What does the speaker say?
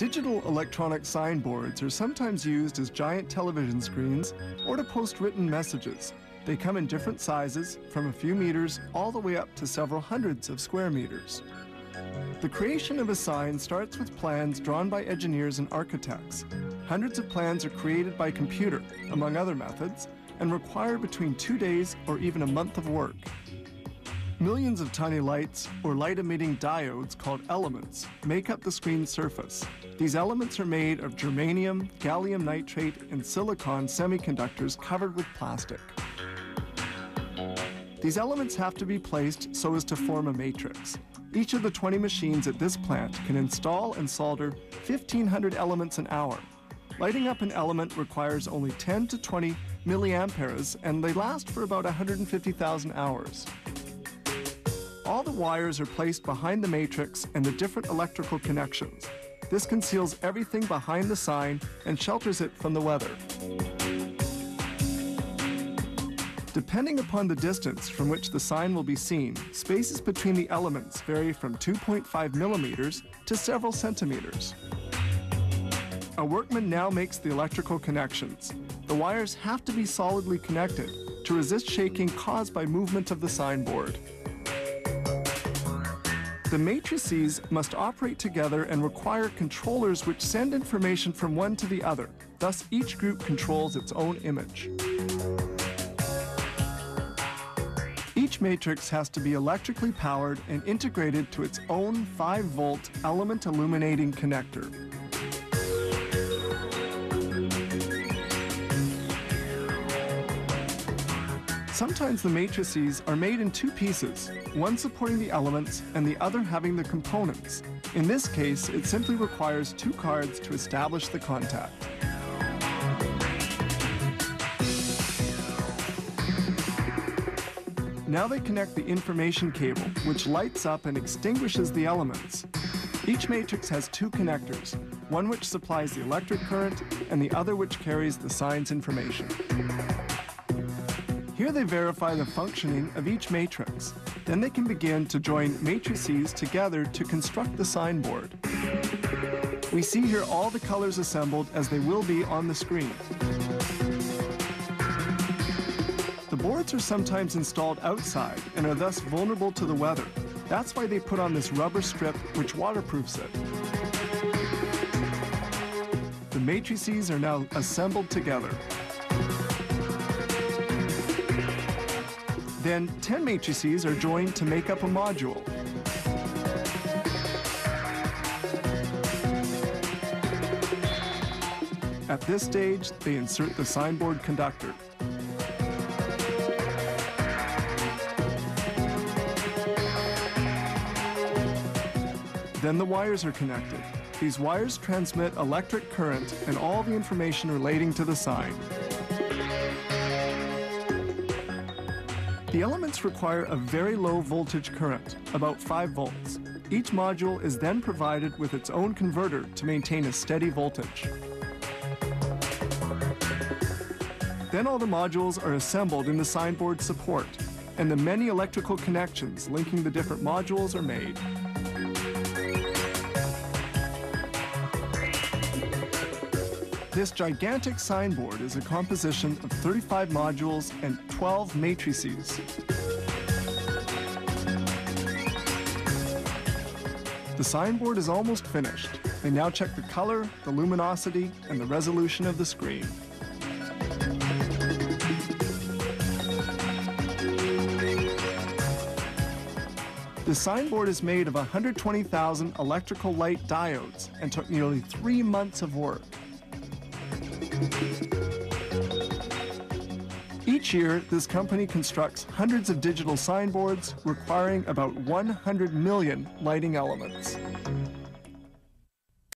Digital electronic signboards are sometimes used as giant television screens or to post written messages. They come in different sizes, from a few meters all the way up to several hundreds of square meters. The creation of a sign starts with plans drawn by engineers and architects. Hundreds of plans are created by computer, among other methods, and require between 2 days or even a month of work. Millions of tiny lights, or light-emitting diodes called elements, make up the screen's surface. These elements are made of germanium, gallium nitrate, and silicon semiconductors covered with plastic. These elements have to be placed so as to form a matrix. Each of the 20 machines at this plant can install and solder 1,500 elements an hour. Lighting up an element requires only 10 to 20 milliamperes, and they last for about 150,000 hours. All the wires are placed behind the matrix and the different electrical connections. This conceals everything behind the sign and shelters it from the weather. Depending upon the distance from which the sign will be seen, spaces between the elements vary from 2.5 millimeters to several centimeters. A workman now makes the electrical connections. The wires have to be solidly connected to resist shaking caused by movement of the signboard. The matrices must operate together and require controllers which send information from one to the other. Thus, each group controls its own image. Each matrix has to be electrically powered and integrated to its own 5-volt element illuminating connector. Sometimes the matrices are made in 2 pieces, one supporting the elements and the other having the components. In this case, it simply requires 2 cards to establish the contact. Now they connect the information cable, which lights up and extinguishes the elements. Each matrix has 2 connectors, one which supplies the electric current and the other which carries the sign's information. Here they verify the functioning of each matrix. Then they can begin to join matrices together to construct the signboard. We see here all the colors assembled as they will be on the screen. The boards are sometimes installed outside and are thus vulnerable to the weather. That's why they put on this rubber strip which waterproofs it. The matrices are now assembled together. Then 10 matrices are joined to make up a module. At this stage, they insert the signboard conductor. Then the wires are connected. These wires transmit electric current and all the information relating to the sign. The elements require a very low voltage current, about 5 volts. Each module is then provided with its own converter to maintain a steady voltage. Then all the modules are assembled in the signboard support, and the many electrical connections linking the different modules are made. This gigantic signboard is a composition of 35 modules and 12 matrices. The signboard is almost finished. They now check the color, the luminosity, and the resolution of the screen. The signboard is made of 120,000 electrical light diodes and took nearly 3 months of work. Each year, this company constructs hundreds of digital signboards requiring about 100 million lighting elements.